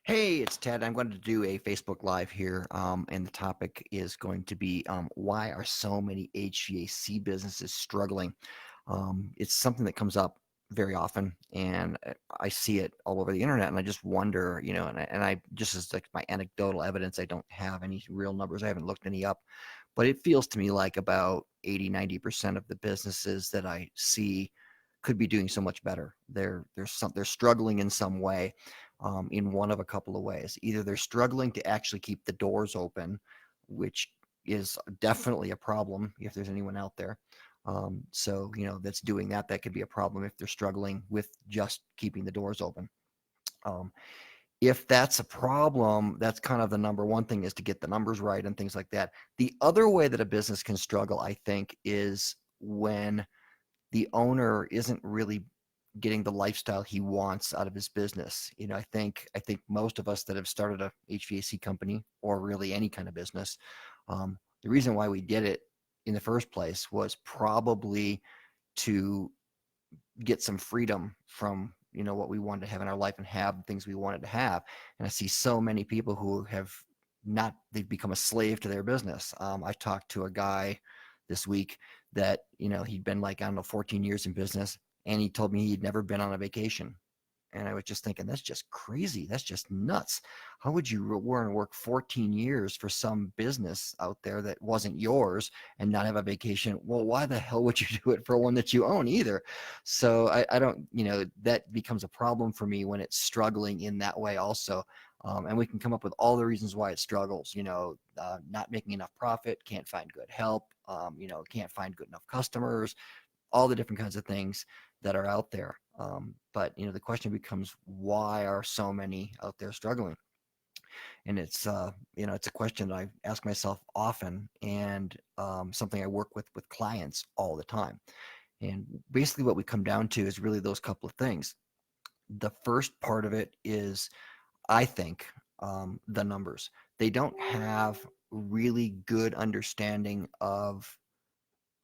Hey, it's Ted. I'm going to do a Facebook Live here, and the topic is going to be why are so many HVAC businesses struggling? It's something that comes up very often, and I see it all over the internet, and I just wonder, and I just as like my anecdotal evidence, I don't have any real numbers. I haven't looked any up, but it feels to me like about 80, 90% of the businesses that I see could be doing so much better. They're struggling in some way, in one of a couple of ways. Either they're struggling to actually keep the doors open, which is definitely a problem if there's anyone out there. That's doing that. That could be a problem if they're struggling with just keeping the doors open. Um, if that's a problem, that's kind of the number one thing, is to get the numbers right and things like that. The other way that a business can struggle, I think, is when the owner isn't really getting the lifestyle he wants out of his business. I think most of us that have started a HVAC company or really any kind of business, the reason why we did it in the first place was probably to get some freedom from what we wanted to have in our life and have the things we wanted to have. And I see so many people who have not they've become a slave to their business. I talked to a guy this week that he'd been like, I don't know, 14 years in business, and he told me he'd never been on a vacation. And I was just thinking, that's just crazy. That's just nuts. How would you work 14 years for some business out there that wasn't yours and not have a vacation? Well, why the hell would you do it for one that you own either? So I don't, that becomes a problem for me when it's struggling in that way also. And we can come up with all the reasons why it struggles, not making enough profit, can't find good help, can't find good enough customers, all the different kinds of things that are out there. But the question becomes, why are so many out there struggling? And it's a question that I ask myself often, and something I work with clients all the time. And basically, what we come down to is really those couple of things. The first part of it is, I think, the numbers. They don't have really good understanding of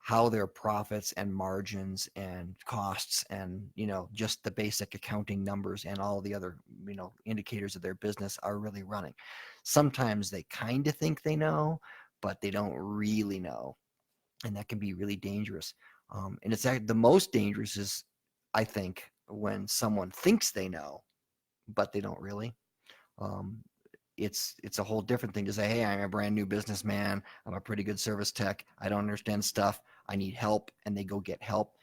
how their profits and margins and costs and just the basic accounting numbers and all the other indicators of their business are really running. Sometimes they kind of think they know, but they don't really know, and that can be really dangerous. And it's the most dangerous is, I think, when someone thinks they know but they don't really. um, it's a whole different thing to say, hey, I'm a brand new businessman, I'm a pretty good service tech, I don't understand stuff, I need help, and they go get help.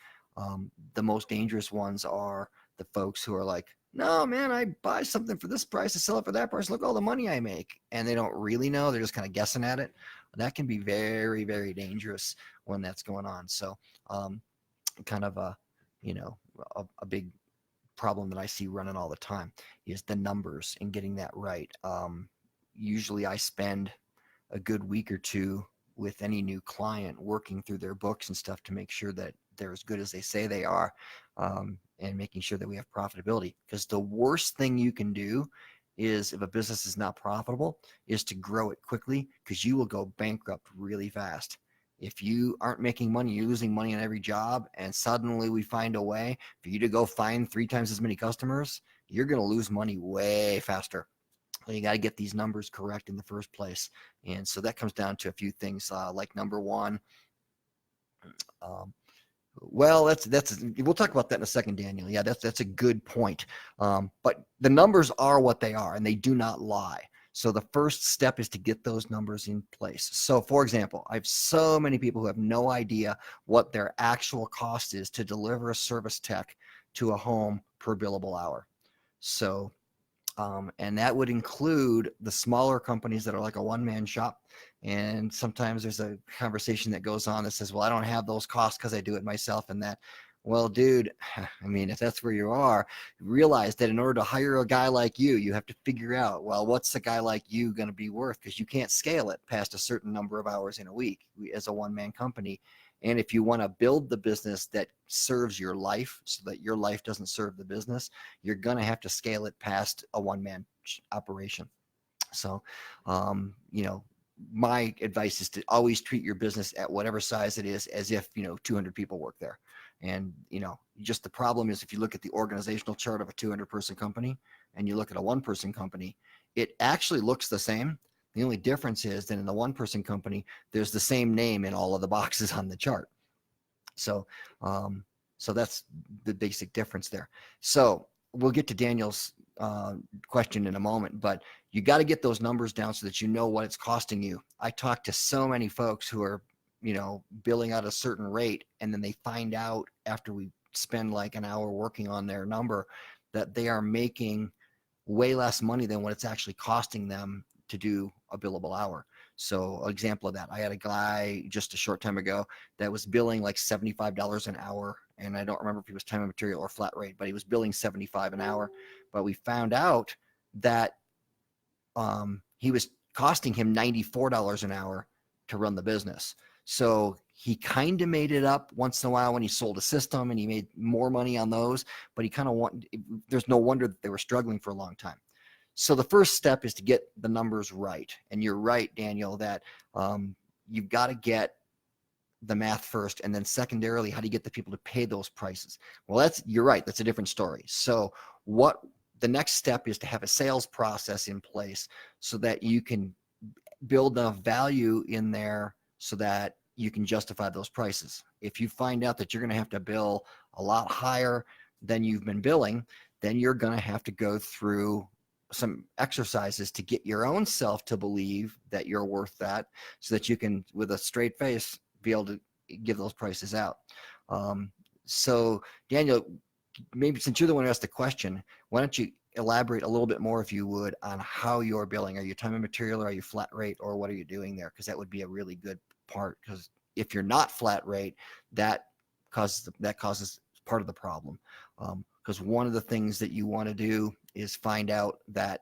The most dangerous ones are the folks who are like, no man, I buy something for this price, I sell it for that price, look all the money I make, and they don't really know, they're just kind of guessing at it. That can be very, very dangerous when that's going on. So kind of you know a big problem that I see running all the time is the numbers and getting that right. Usually I spend a good week or two with any new client working through their books and stuff to make sure that they're as good as they say they are, and making sure that we have profitability. Because the worst thing you can do is, if a business is not profitable, is to grow it quickly, because you will go bankrupt really fast. If you aren't making money, you're losing money on every job, and suddenly we find a way for you to go find 3 times as many customers, you're going to lose money way faster. You got to get these numbers correct in the first place. And so that comes down to a few things, like number one. Um, well, that's we'll talk about that in a second, Daniel. Yeah, that's a good point. But the numbers are what they are, and they do not lie. So the first step is to get those numbers in place. So, for example, I have so many people who have no idea what their actual cost is to deliver a service tech to a home per billable hour. So and that would include the smaller companies that are like a one-man shop. And sometimes there's a conversation that goes on that says, well, I don't have those costs because I do it myself. And that, well, dude, I mean, if that's where you are, realize that in order to hire a guy like you have to figure out, well, what's a guy like you going to be worth? Because you can't scale it past a certain number of hours in a week as a one-man company. And if you want to build the business that serves your life so that your life doesn't serve the business, you're going to have to scale it past a one-man operation. So, my advice is to always treat your business at whatever size it is as if 200 people work there. And, just the problem is if you look at the organizational chart of a 200-person company and you look at a one-person company, it actually looks the same. The only difference is that in the one-person company, there's the same name in all of the boxes on the chart. So, so that's the basic difference there. So we'll get to Daniel's question in a moment, but you got to get those numbers down so that you know what it's costing you. I talk to so many folks who are, billing at a certain rate, and then they find out after we spend like an hour working on their number that they are making way less money than what it's actually costing them to do a billable hour. So an example of that, I had a guy just a short time ago that was billing like $75 an hour. And I don't remember if he was time and material or flat rate, but he was billing $75 an hour. But we found out that he was costing him $94 an hour to run the business. So he kind of made it up once in a while when he sold a system and he made more money on those, but he kind of there's no wonder that they were struggling for a long time. So the first step is to get the numbers right. And you're right, Daniel, that you've got to get the math first. And then secondarily, how do you get the people to pay those prices? Well, you're right. That's a different story. So what the next step is to have a sales process in place so that you can build enough value in there so that you can justify those prices. If you find out that you're going to have to bill a lot higher than you've been billing, then you're going to have to go through some exercises to get your own self to believe that you're worth that, so that you can, with a straight face, be able to give those prices out. So Daniel, maybe since you're the one who asked the question, why don't you elaborate a little bit more, if you would, on how you're billing? Are you time and material, or are you flat rate, or what are you doing there? Because that would be a really good part, because if you're not flat rate, that causes part of the problem. Because one of the things that you want to do is find out that,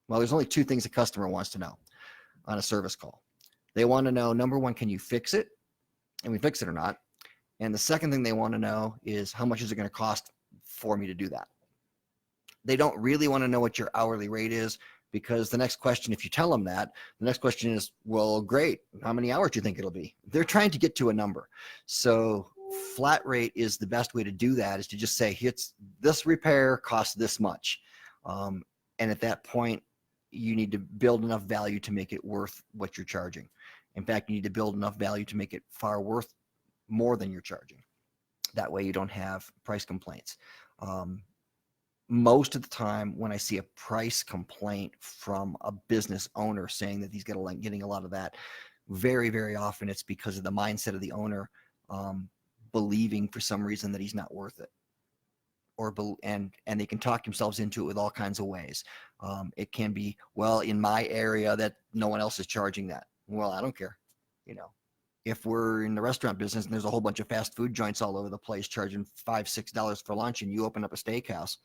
well, there's only two things a customer wants to know on a service call. They want to know, number one, can you fix it? And we fix it or not. And the second thing they want to know is, how much is it going to cost for me to do that? They don't really want to know what your hourly rate is, because the next question, if you tell them that, the next question is, well, great, how many hours do you think it'll be? They're trying to get to a number. So flat rate is the best way to do that, is to just say, it's this repair costs this much. And at that point, you need to build enough value to make it worth what you're charging. In fact, you need to build enough value to make it far worth more than you're charging. That way you don't have price complaints. Most of the time when I see a price complaint from a business owner saying that he's getting a lot of that, very, very often it's because of the mindset of the owner, believing for some reason that he's not worth it. And they can talk themselves into it with all kinds of ways. It can be, well, in my area that no one else is charging that. Well, I don't care. If we're in the restaurant business and there's a whole bunch of fast food joints all over the place charging $5-6 for lunch, and you open up a steakhouse,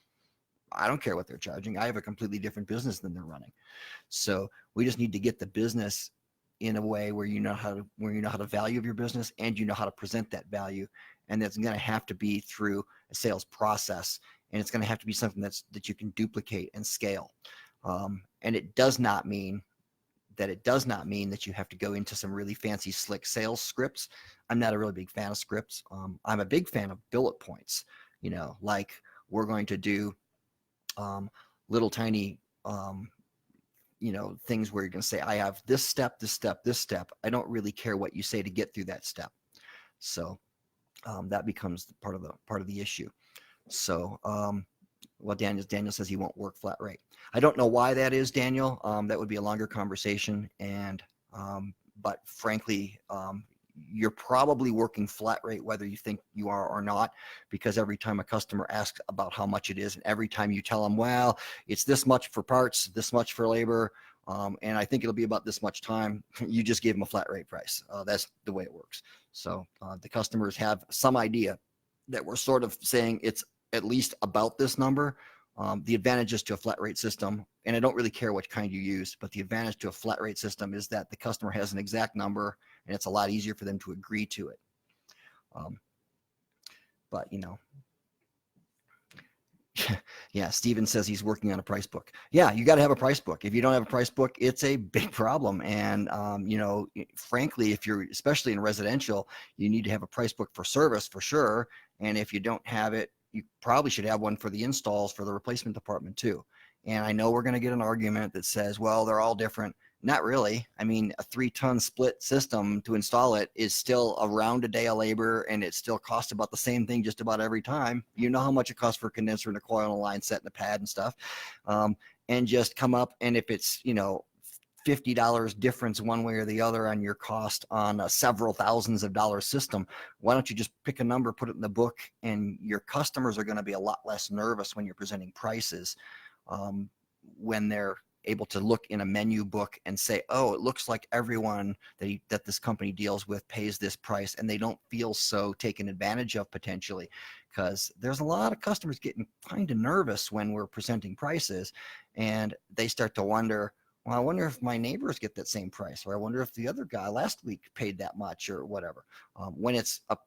I don't care what they're charging. I have a completely different business than they're running. So we just need to get the business in a way where you know how to value your business, and you know how to present that value. And that's going to have to be through a sales process, and it's going to have to be something that you can duplicate and scale. And it does not mean that you have to go into some really fancy, slick sales scripts. I'm not a really big fan of scripts. I'm a big fan of bullet points. Like, we're going to do little tiny things where you're going to say, I have this step, this step, this step. I don't really care what you say to get through that step. So that becomes part of the issue. So well, Daniel says he won't work flat rate. I don't know why that is, Daniel. That would be a longer conversation. And but frankly, you're probably working flat rate whether you think you are or not, because every time a customer asks about how much it is, and every time you tell them, well, it's this much for parts, this much for labor, and I think it'll be about this much time, you just gave them a flat rate price. That's the way it works. So the customers have some idea that we're sort of saying it's at least about this number. The advantages to a flat rate system, and I don't really care what kind you use, but the advantage to a flat rate system is that the customer has an exact number, and it's a lot easier for them to agree to it. But Yeah, Steven says he's working on a price book. Yeah, you got to have a price book. If you don't have a price book, it's a big problem. And frankly, if you're especially in residential, you need to have a price book for service for sure. And if you don't have it, you probably should have one for the installs for the replacement department too. And I know we're going to get an argument that says, well, they're all different. Not really. I mean, a 3-ton split system to install it is still around a day of labor, and it still costs about the same thing just about every time. You know how much it costs for a condenser and a coil and a line set and a pad and stuff. And just come up, and if it's, $50 difference one way or the other on your cost on a several thousands of dollars system, why don't you just pick a number, put it in the book, and your customers are going to be a lot less nervous when you're presenting prices, when they're able to look in a menu book and say, oh, it looks like everyone that this company deals with pays this price, and they don't feel so taken advantage of potentially, because there's a lot of customers getting kind of nervous when we're presenting prices, and they start to wonder, well, I wonder if my neighbors get that same price, or I wonder if the other guy last week paid that much or whatever. When it's a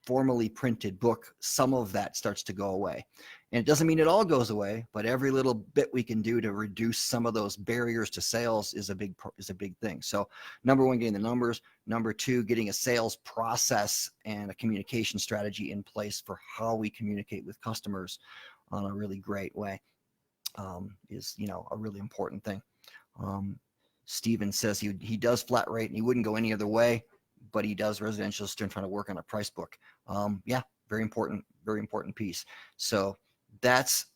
formally printed book, some of that starts to go away. And it doesn't mean it all goes away, but every little bit we can do to reduce some of those barriers to sales is a big thing. So number one, getting the numbers. Number two, getting a sales process and a communication strategy in place for how we communicate with customers on a really great way, is a really important thing. Steven says he does flat rate and he wouldn't go any other way, but he does residential, still trying to work on a price book. Yeah, very important piece. So that's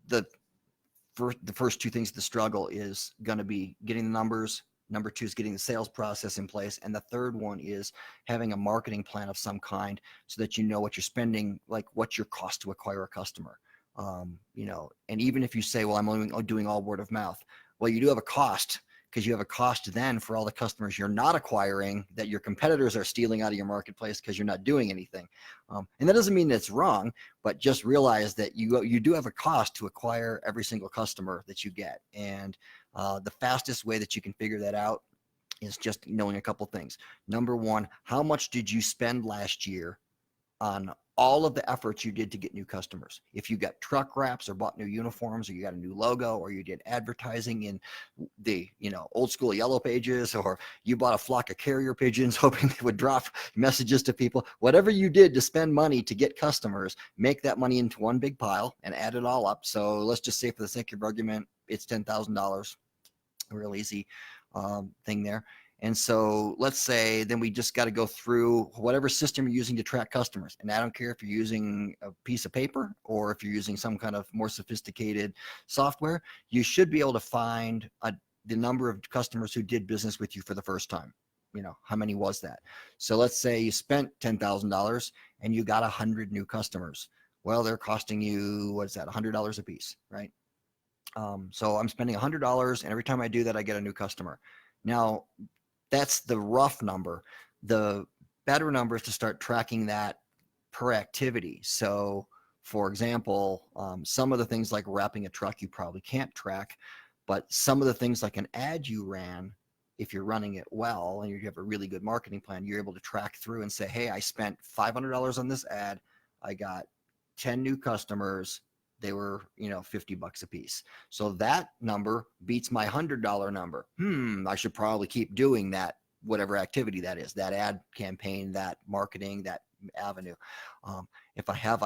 the first two things. The struggle is going to be getting the numbers. Number two is getting the sales process in place. And the third one is having a marketing plan of some kind so that you know what you're spending, like what's your cost to acquire a customer. And even if you say, well, I'm only doing all word of mouth, well, you do have a cost, because you have a cost then for all the customers you're not acquiring that your competitors are stealing out of your marketplace because you're not doing anything. And that doesn't mean it's wrong, but just realize that you do have a cost to acquire every single customer that you get. And the fastest way that you can figure that out is just knowing a couple things. Number one, how much did you spend last year on all of the efforts you did to get new customers? If you got truck wraps or bought new uniforms, or you got a new logo, or you did advertising in the old school yellow pages, or you bought a flock of carrier pigeons hoping they would drop messages to people, whatever you did to spend money to get customers, make that money into one big pile and add it all up. So let's just say, for the sake of argument, it's $10,000. A real easy thing there. And so let's say then we just got to go through whatever system you're using to track customers. And I don't care if you're using a piece of paper or if you're using some kind of more sophisticated software, you should be able to find the number of customers who did business with you for the first time. How many was that? So let's say you spent $10,000 and you got 100 new customers. Well, they're costing you, what is that, $100 a piece, right? So I'm spending $100, and every time I do that, I get a new customer. Now, that's the rough number. The better number is to start tracking that per activity. So, for example, some of the things like wrapping a truck, you probably can't track, but some of the things like an ad you ran, if you're running it well and you have a really good marketing plan, you're able to track through and say, hey, I spent $500 on this ad. I got 10 new customers. They were, $50 a piece. So that number beats my $100 number. I should probably keep doing that, whatever activity that is, that ad campaign, that marketing, that avenue. If I have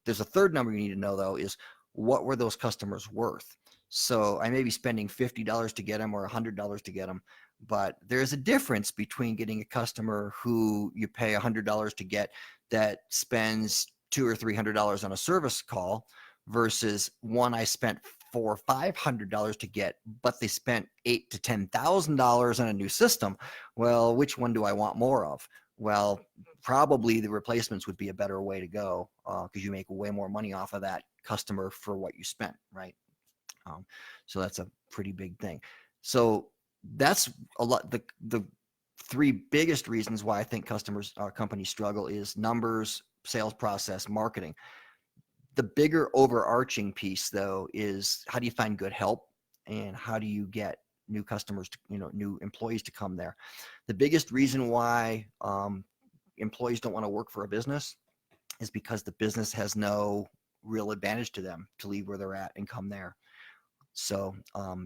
there's a third number you need to know, though, is what were those customers worth? So I may be spending $50 to get them or $100 to get them, but there's a difference between getting a customer who you pay $100 to get that spends $200 or $300 on a service call versus one I spent $400 or $500 to get, but they spent $8,000 to $10,000 on a new system. Well, which one do I want more of? Well, probably the replacements would be a better way to go, because you make way more money off of that customer for what you spent, right? So that's a pretty big thing. So that's a lot. The three biggest reasons why I think companies struggle is numbers, sales process, marketing. The bigger overarching piece, though, is how do you find good help, and how do you get new customers to, new employees to come there? The biggest reason why employees don't want to work for a business is because the business has no real advantage to them to leave where they're at and come there. So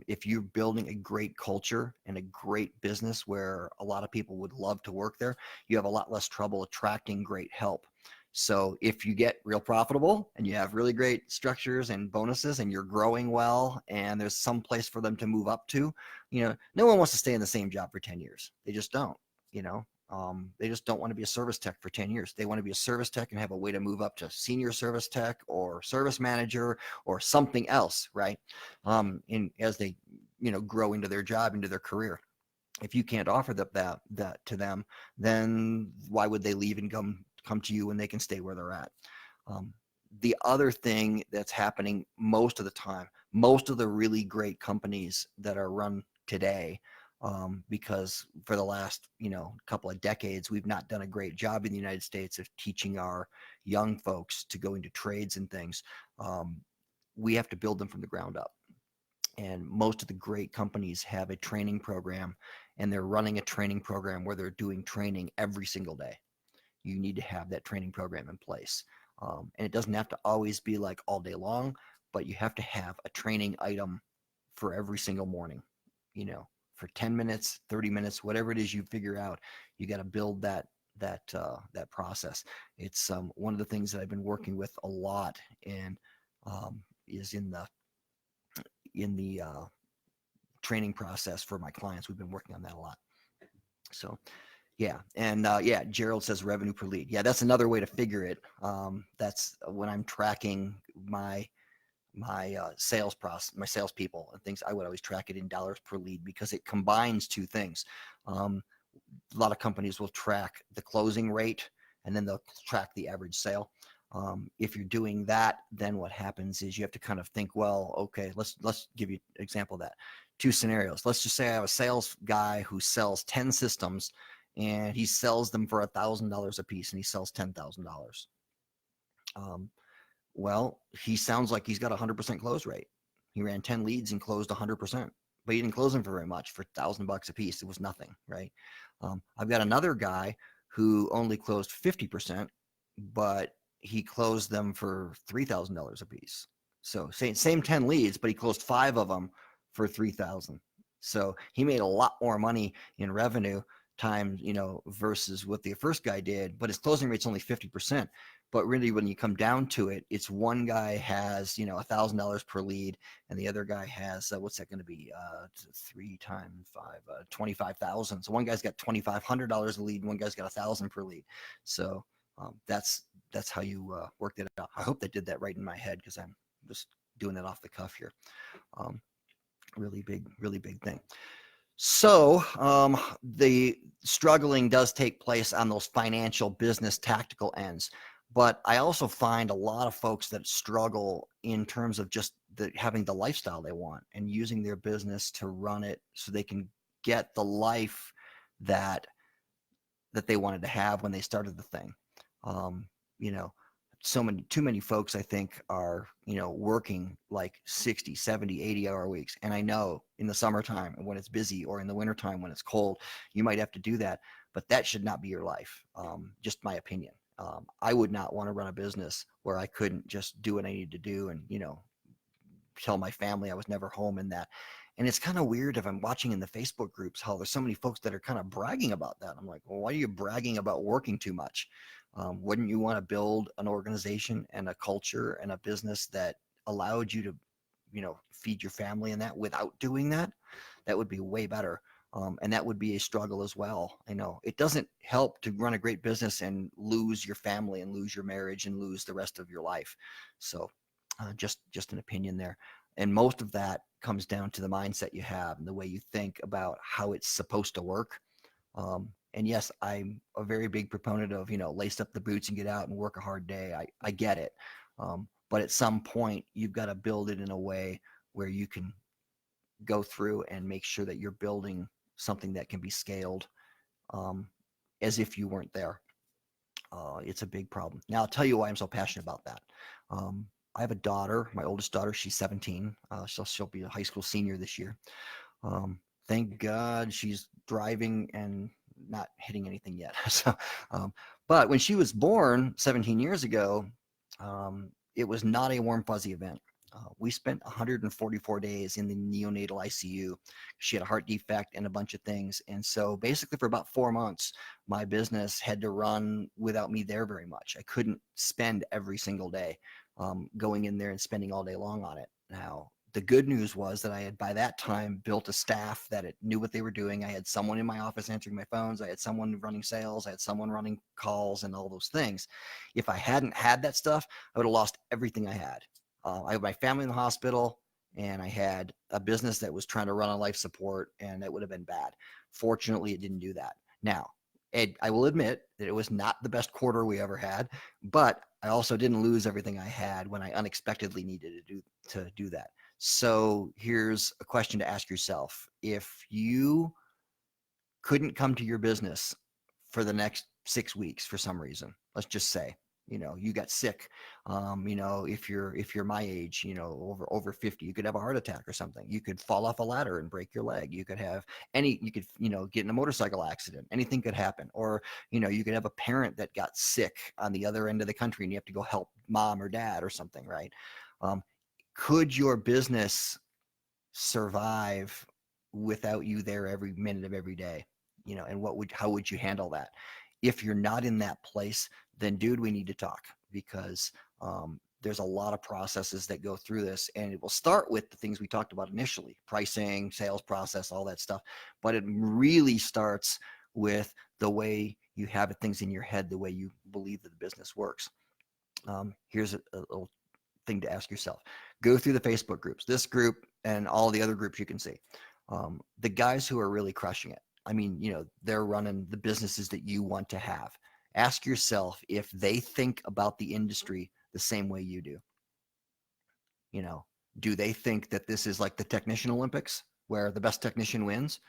if you're building a great culture and a great business where a lot of people would love to work there, you have a lot less trouble attracting great help. So if you get real profitable and you have really great structures and bonuses and you're growing well and there's some place for them to move up to, no one wants to stay in the same job for 10 years. They just don't, you know. They just don't want to be a service tech for 10 years. They want to be a service tech and have a way to move up to senior service tech or service manager or something else, right? As they, grow into their job, into their career. If you can't offer that to them, then why would they leave and come to you when they can stay where they're at? The other thing that's happening most of the time, most of the really great companies that are run today, because for the last couple of decades we've not done a great job in the United States of teaching our young folks to go into trades and things. We have to build them from the ground up. And most of the great companies have a training program, and they're running a training program where they're doing training every single day. You need to have that training program in place. And it doesn't have to always be like all day long, but you have to have a training item for every single morning, for 10 minutes, 30 minutes, whatever it is you figure out. You got to build that process. It's one of the things that I've been working with a lot, and is in the training process for my clients. We've been working on that a lot. So yeah. And yeah, Gerald says revenue per lead. Yeah, that's another way to figure it. That's when I'm tracking my sales process, my salespeople and things. I would always track it in dollars per lead because it combines two things. A lot of companies will track the closing rate and then they'll track the average sale. If you're doing that, then what happens is you have to kind of think, well, okay, let's give you an example of that. Two scenarios. Let's just say I have a sales guy who sells 10 systems and he sells them for $1,000 a piece and he sells $10,000. Well, he sounds like he's got a 100% close rate. He ran 10 leads and closed 100%, but he didn't close them for very much. For $1,000 a piece, it was nothing, right? I've got another guy who only closed 50%, but he closed them for $3,000 a piece. So same 10 leads, but he closed 5 of them for $3,000. So he made a lot more money in revenue times, versus what the first guy did, but his closing rate's only 50%. But really, when you come down to it, it's one guy has, $1,000 per lead, and the other guy has, what's that going to be? 3 times 5, 25,000. So one guy's got $2,500 a lead, and one guy's got 1,000 per lead. So that's how you work that out. I hope they did that right in my head because I'm just doing that off the cuff here. Really big thing. So the struggling does take place on those financial, business, tactical ends. But I also find a lot of folks that struggle in terms of just having the lifestyle they want and using their business to run it so they can get the life that they wanted to have when they started the thing. Too many folks I think are, working like 60, 70, 80-hour weeks. And I know in the summertime when it's busy or in the wintertime when it's cold, you might have to do that, but that should not be your life. Just my opinion. I would not want to run a business where I couldn't just do what I needed to do and, tell my family I was never home in that. And it's kind of weird if I'm watching in the Facebook groups how there's so many folks that are kind of bragging about that. I'm like, well, why are you bragging about working too much? Wouldn't you want to build an organization and a culture and a business that allowed you to, feed your family and that without doing that? That would be way better. And that would be a struggle as well. I know it doesn't help to run a great business and lose your family and lose your marriage and lose the rest of your life. So just an opinion there. And most of that comes down to the mindset you have and the way you think about how it's supposed to work. And yes, I'm a very big proponent of, lace up the boots and get out and work a hard day. I get it. But at some point, you've got to build it in a way where you can go through and make sure that you're building something that can be scaled as if you weren't there. It's a big problem. Now, I'll tell you why I'm so passionate about that. I have a daughter, my oldest daughter, she's 17. She'll be a high school senior this year. Thank God she's driving and not hitting anything yet. So, but when she was born 17 years ago, it was not a warm, fuzzy event. We spent 144 days in the neonatal ICU. She had a heart defect and a bunch of things. And so basically for about 4 months, my business had to run without me there very much. I couldn't spend every single day going in there and spending all day long on it. Now, the good news was that I had by that time built a staff that it knew what they were doing. I had someone in my office answering my phones. I had someone running sales. I had someone running calls and all those things. If I hadn't had that stuff, I would have lost everything I had. I had my family in the hospital, and I had a business that was trying to run on life support, and it would have been bad. Fortunately, it didn't do that. Now, Ed, I will admit that it was not the best quarter we ever had, but I also didn't lose everything I had when I unexpectedly needed to do that. So here's a question to ask yourself. If you couldn't come to your business for the next 6 weeks for some reason, let's just say, you got sick. If you're my age, over 50, you could have a heart attack or something. You could fall off a ladder and break your leg. You could have get in a motorcycle accident. Anything could happen. Or, you could have a parent that got sick on the other end of the country and you have to go help mom or dad or something, right? Could your business survive without you there every minute of every day? And how would you handle that? If you're not in that place, then dude, we need to talk, because there's a lot of processes that go through this, and it will start with the things we talked about initially: pricing, sales process, all that stuff. But it really starts with the way you have things in your head, the way you believe that the business works. Here's a little thing to ask yourself. Go through the Facebook groups, this group and all the other groups you can see. The guys who are really crushing it, I mean, they're running the businesses that you want to have. Ask yourself if they think about the industry the same way you do. Do they think that this is like the technician Olympics where the best technician wins?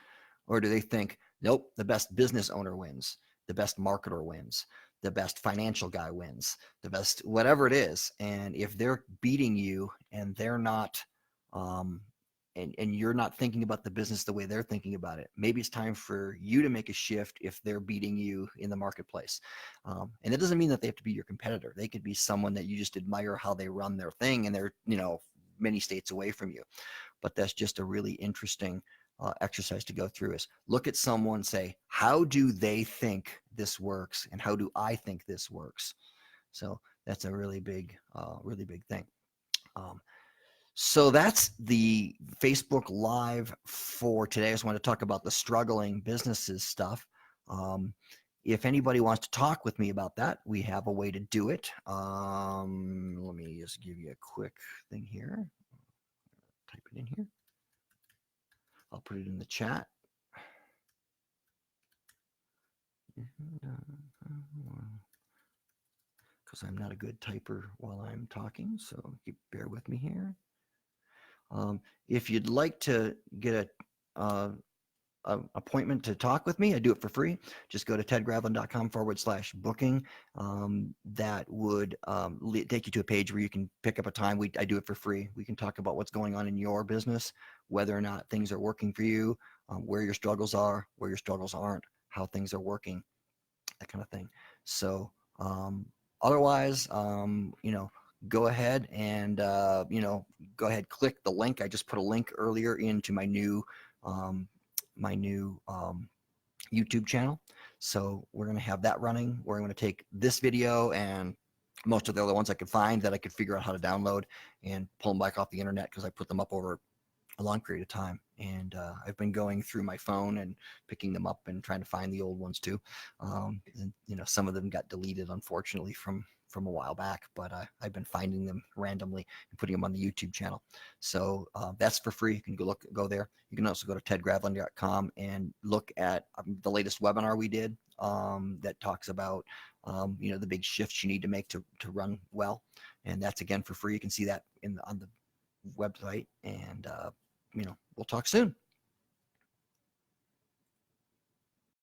Or do they think, nope, the best business owner wins, the best marketer wins, the best financial guy wins, the best whatever it is? And if they're beating you and they're not, and you're not thinking about the business the way they're thinking about it, maybe it's time for you to make a shift if they're beating you in the marketplace. And it doesn't mean that they have to be your competitor. They could be someone that you just admire how they run their thing, and they're, many states away from you. But that's just a really interesting exercise to go through. Is look at someone, say, how do they think this works, and how do I think this works? So that's a really big thing. So that's the Facebook Live for today. I just want to talk about the struggling businesses stuff. If anybody wants to talk with me about that, we have a way to do it. Let me just give you a quick thing here. Type it in here. I'll put it in the chat. Because I'm not a good typer while I'm talking, so bear with me here. If you'd like to get a appointment to talk with me, I do it for free. Just go to tedgravlin.com/booking. That would take you to a page where you can pick up a time. I do it for free. We can talk about what's going on in your business, whether or not things are working for you, where your struggles are, where your struggles aren't, how things are working, that kind of thing. So otherwise, go ahead and go ahead, click the link. I just put a link earlier into my new YouTube channel. So we're going to have that running. We're going to take this video and most of the other ones I could find that I could figure out how to download and pull them back off the internet, because I put them up over a long period of time. And I've been going through my phone and picking them up and trying to find the old ones too. And, some of them got deleted, unfortunately, from a while back, but I've been finding them randomly and putting them on the YouTube channel. So that's for free. You can go there. You can also go to tedgravlin.com and look at the latest webinar we did that talks about the big shifts you need to make to run well. And that's, again, for free. You can see that on the website. And we'll talk soon.